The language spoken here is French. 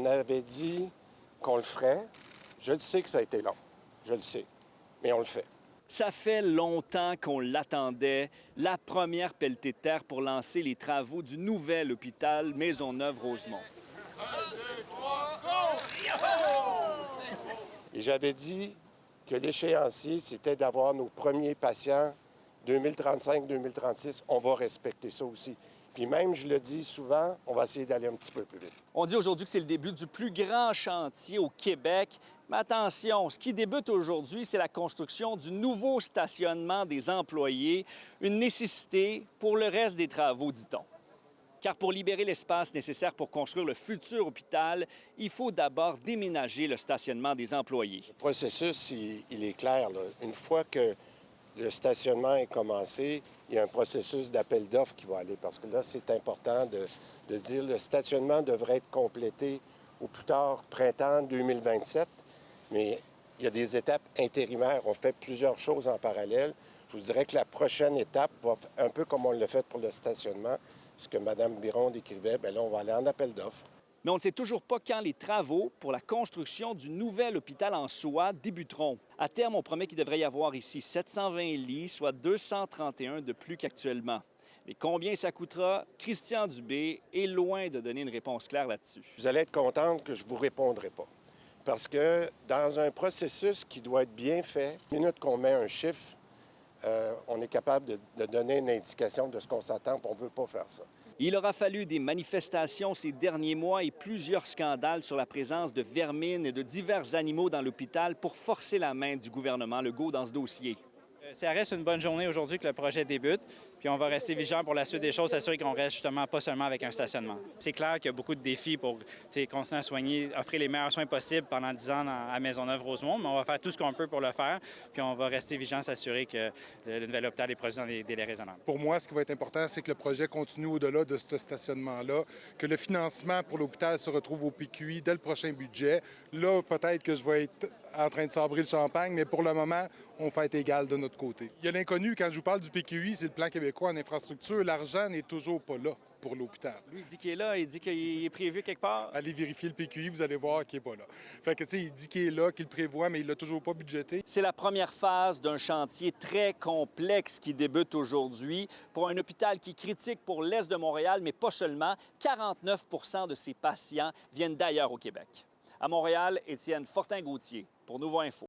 On avait dit qu'on le ferait. Je le sais que ça a été long, je le sais, mais on le fait. Ça fait longtemps qu'on l'attendait, la première pelletée de terre pour lancer les travaux du nouvel hôpital Maisonneuve-Rosemont. 1, 2, 3, go! Et j'avais dit que l'échéancier, c'était d'avoir nos premiers patients 2035-2036. On va respecter ça aussi. Puis même, je le dis souvent, on va essayer d'aller un petit peu plus vite. On dit aujourd'hui que c'est le début du plus grand chantier au Québec. Mais attention, ce qui débute aujourd'hui, c'est la construction du nouveau stationnement des employés, une nécessité pour le reste des travaux, dit-on. Car pour libérer l'espace nécessaire pour construire le futur hôpital, il faut d'abord déménager le stationnement des employés. Le processus, il est clair, là. Une fois que le stationnement est commencé, il y a un processus d'appel d'offres qui va aller, parce que là, c'est important de dire que le stationnement devrait être complété au plus tard printemps 2027, mais il y a des étapes intérimaires. On fait plusieurs choses en parallèle. Je vous dirais que la prochaine étape va un peu comme on l'a fait pour le stationnement, ce que Mme Biron décrivait, bien là, on va aller en appel d'offres. Mais on ne sait toujours pas quand les travaux pour la construction du nouvel hôpital en soi débuteront. À terme, on promet qu'il devrait y avoir ici 720 lits, soit 231 de plus qu'actuellement. Mais combien ça coûtera? Christian Dubé est loin de donner une réponse claire là-dessus. Vous allez être contente que je ne vous répondrai pas. Parce que dans un processus qui doit être bien fait, minute qu'on met un chiffre, on est capable de donner une indication de ce qu'on s'attend, puis on ne veut pas faire ça. Il aura fallu des manifestations ces derniers mois et plusieurs scandales sur la présence de vermines et de divers animaux dans l'hôpital pour forcer la main du gouvernement Legault dans ce dossier. Ça reste une bonne journée aujourd'hui que le projet débute, puis on va rester vigilant pour la suite des choses, s'assurer qu'on reste justement pas seulement avec un stationnement. C'est clair qu'il y a beaucoup de défis pour continuer à soigner, offrir les meilleurs soins possibles pendant 10 ans à Maisonneuve-Rosemont, mais on va faire tout ce qu'on peut pour le faire, puis on va rester vigilant, s'assurer que le nouvel hôpital est produit dans des délais raisonnables. Pour moi, ce qui va être important, c'est que le projet continue au-delà de ce stationnement-là, que le financement pour l'hôpital se retrouve au PQI dès le prochain budget. Là, peut-être que je vais être en train de sabrer le champagne, mais pour le moment, on fait égal de notre côté. Il y a l'inconnu, quand je vous parle du PQI, c'est le plan québécois en infrastructure. L'argent n'est toujours pas là pour l'hôpital. Lui, il dit qu'il est là, il dit qu'il est prévu quelque part. Allez vérifier le PQI, vous allez voir qu'il n'est pas là. Fait que, tu sais, il dit qu'il est là, qu'il le prévoit, mais il l'a toujours pas budgété. C'est la première phase d'un chantier très complexe qui débute aujourd'hui pour un hôpital qui est critique pour l'Est de Montréal, mais pas seulement. 49 de ses patients viennent d'ailleurs au Québec. À Montréal, Étienne Fortin-Gauthier pour Nouveau Info.